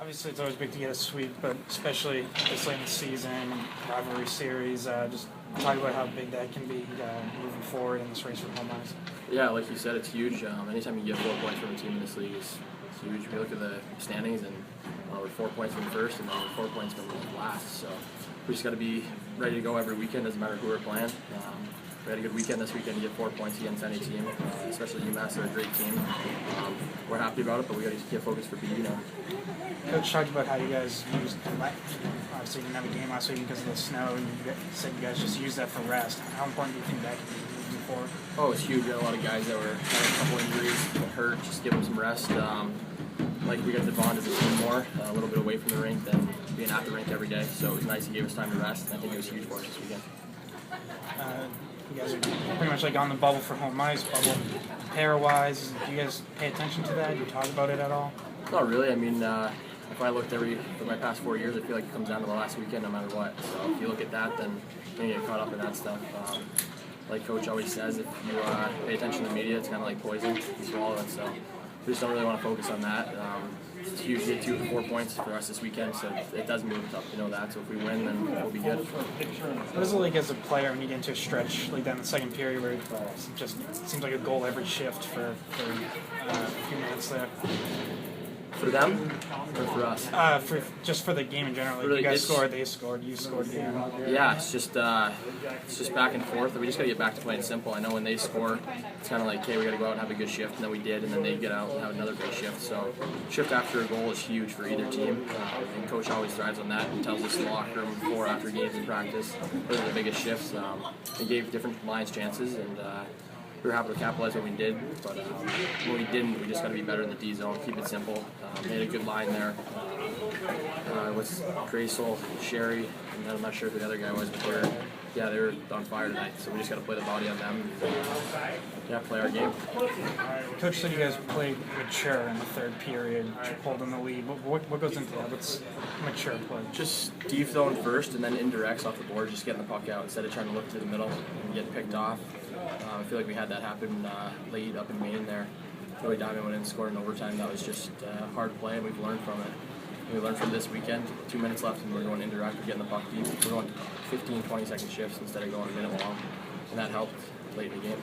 Obviously, it's always big to get a sweep, but especially this late in the season, rivalry series, just talk about how big that can be moving forward in this race for home ice. Yeah, like you said, it's huge. Anytime you get 4 points from a team in this league is huge. We look at the standings, and we're 4 points from first, and then we're 4 points from last. So we just got to be ready to go every weekend, doesn't matter who we're playing. We had a good weekend this weekend to get 4 points against any team, especially UMass. They're a great team. We're happy about it, but we got to get focused for BU now. Coach talked about how you guys used, obviously you didn't have a game last week because of the snow, and you said you guys just used that for rest. How important do you think that can be moving forward? Oh, it's huge. We had a lot of guys that were had a couple injuries, hurt, just give them some rest. Like we got to bond as a team more, a little bit away from the rink than being at the rink every day. So it was nice. He gave us time to rest, and I think it was huge for us this weekend. You guys are pretty much like on the bubble for home ice, bubble pair-wise. Do you guys pay attention to that? Do you talk about it at all? Not really. I mean, if I looked for my past 4 years, I feel like it comes down to the last weekend no matter what. So if you look at that, then you get caught up in that stuff. Like Coach always says, if you pay attention to the media, it's kind of like poison. You swallow it. So we just don't really want to focus on that. It's huge to get 2 to 4 points for us this weekend, so it does move us up. You know that. So if we win, then we'll be good. What is it like as a player when you get into a stretch like that in the second period where it just seems like a goal every shift for a few minutes there? For them or for us? For the game in general. Like really, you guys scored, they scored, you scored again. Yeah, it's just back and forth. We just got to get back to playing simple. I know when they score, it's kind of like, hey, we got to go out and have a good shift, and then we did, and then they get out and have another great shift. So shift after a goal is huge for either team, and Coach always thrives on that and tells us in the locker room before, after games in practice, those are the biggest shifts. He gave different lines chances, and we were happy to capitalize when we did, but when we didn't, we just got to be better in the D zone, keep it simple. Made a good line there with Gracel, Sherry, and I'm not sure who the other guy was, but they were on fire tonight, so we just got to play the body on them and play our game. Coach said you guys played mature in the third period, pulled in the lead. What goes into that? What's mature play? Just deep zone first and then indirects off the board, just getting the puck out instead of trying to look through the middle and get picked off. I feel like we had that happen late up in Maine there. Joey Diamond went in and scored in overtime. That was just hard play, and we've learned from it. We learned from this weekend. 2 minutes left, and we're going indirect. We're getting the puck deep. We're going 15, 20-second shifts instead of going a minute long, and that helped late in the game.